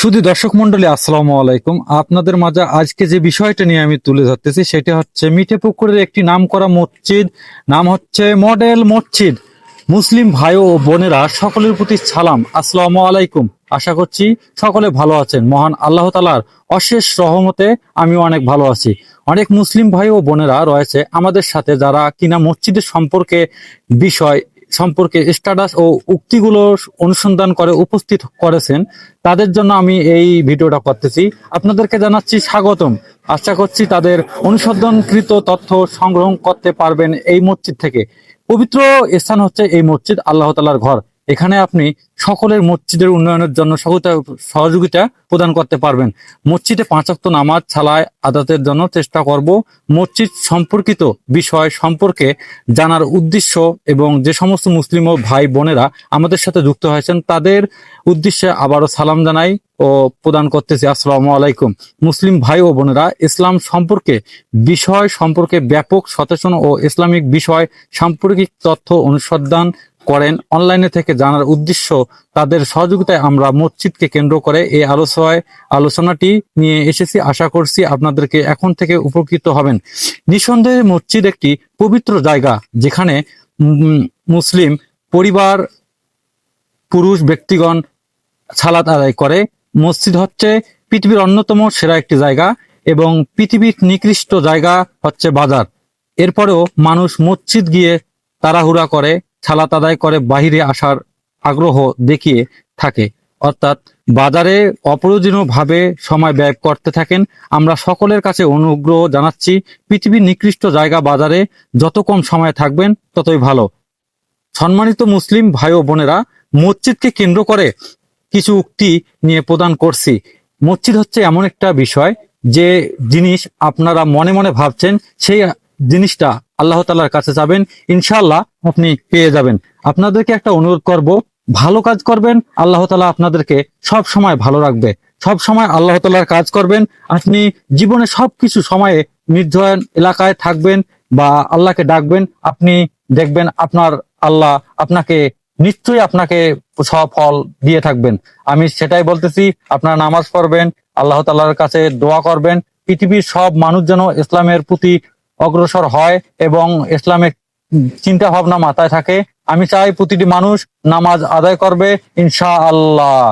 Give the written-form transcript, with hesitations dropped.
শুধু দর্শক মন্ডলী, আসসালামু আলাইকুম। আপনাদের মাঝে আজকে যে বিষয়টা নিয়ে আমি তুলে ধরতেছি সেটা হচ্ছে মিঠাপুকুরের একটি নামকরা মসজিদ, নাম হচ্ছে মডেল মসজিদ। মুসলিম ভাই ও বোনেরা সকলের প্রতি সালাম, আসসালামু আলাইকুম। আশা করছি সকলে ভালো আছেন। মহান আল্লাহ তাআলার অশেষ রহমতে আমিও অনেক ভালো আছি। অনেক মুসলিম ভাই ও বোনেরা রয়েছে আমাদের সাথে, যারা কিনা মসজিদের বিষয় সম্পর্কে স্ট্যাটাস ও উক্তিগুলো অনুসন্ধান করে উপস্থিত করেছেন। তাদের জন্য আমি এই ভিডিওটা করতেছি। আপনাদেরকে জানাচ্ছি স্বাগতম। আশা করছি তাদের অনুসন্ধানকৃত তথ্য সংগ্রহ করতে পারবেন এই মসজিদ থেকে। পবিত্র স্থান হচ্ছে এই মসজিদ আল্লাহ তাআলার ঘর। এখানে আপনি সকলের মসজিদের উন্নয়নের জন্য সহযোগিতা প্রদান করতে পারবেন। মসজিদে 5 ওয়াক্ত নামাজ ছালায় আদাতের জন্য চেষ্টা করব। মসজিদ সম্পর্কিত বিষয় সম্পর্কে জানার উদ্দেশ্য এবং যে সমস্ত মুসলিম ও ভাই বোনেরা আমাদের সাথে যুক্ত হয়েছেন তাদের উদ্দেশ্যে আবারও সালাম জানাই ও প্রদান করতেছি, আসসালামু আলাইকুম। মুসলিম ভাই ও বোনেরা, ইসলাম সম্পর্কে ব্যাপক সচেতন ও ইসলামিক বিষয় সাম্প্রতিক তথ্য অনুসন্ধান করেন অনলাইনে থেকে জানার উদ্দেশ্য তাদের সহযোগিতায় আমরা মসজিদকে কেন্দ্র করে এই আলোচনাটি নিয়ে এসেছি। আশা করছি আপনাদেরকে এখন থেকে উপকৃত হবেন। নিঃসন্দেহে মসজিদ একটি পবিত্র জায়গা, যেখানে মুসলিম পরিবার পুরুষ ব্যক্তিগণ সালাত আদায় করে। মসজিদ হচ্ছে পৃথিবীর অন্যতম সেরা একটি জায়গা এবং পৃথিবীর নিকৃষ্ট জায়গা হচ্ছে বাজার। এরপরেও মানুষ মসজিদ গিয়ে তাড়াহুড়া করে, সালাত আদায় করে বাহিরে আসার আগ্রহ দেখিয়ে থাকে, অর্থাৎ বাজারে অপ্রয়োজনীয়ভাবে সময় ব্যয় করতে থাকেন। আমরা সকলের কাছে অনুগ্রহ জানাচ্ছি, পৃথিবীর নিকৃষ্ট জায়গা বাজারে যত কম সময় থাকবেন ততই ভালো। সম্মানিত মুসলিম ভাই ও বোনেরা, মসজিদকে কেন্দ্র করে কিছু উক্তি নিয়ে প্রদান করছি। মসজিদ হচ্ছে এমন একটা বিষয়, যে জিনিস আপনারা মনে মনে ভাবছেন, সেই জিনিসটা আল্লাহ তাআলার কাছে যাবেন, ইনশাআল্লাহ আপনি পেয়ে যাবেন। আপনাদেরকে একটা অনুরোধ করব, ভালো কাজ করবেন, আল্লাহ তাআলা আপনাদেরকে সব সময় ভালো রাখবে। সব সময় আল্লাহ তাআলার কাজ করবেন। আপনি জীবনে সবকিছু সময়ে নির্জন এলাকায় থাকবেন বা আল্লাহকে ডাকবেন, আপনি দেখবেন আপনার আল্লাহ আপনাকে সফল দিয়ে থাকবেন। আমি সেটাই বলতেছি, আপনারা নামাজ পড়বেন, আল্লাহ তাআলার কাছে দোয়া করবেন, পৃথিবীর সব মানুষ যেন ইসলামের প্রতি অগ্রসর হয় এবং ইসলামের চিন্তা ভাবনা মাথায় থাকে। আমি চাই প্রতিটি মানুষ নামাজ আদায় করবে, ইনশাআল্লাহ।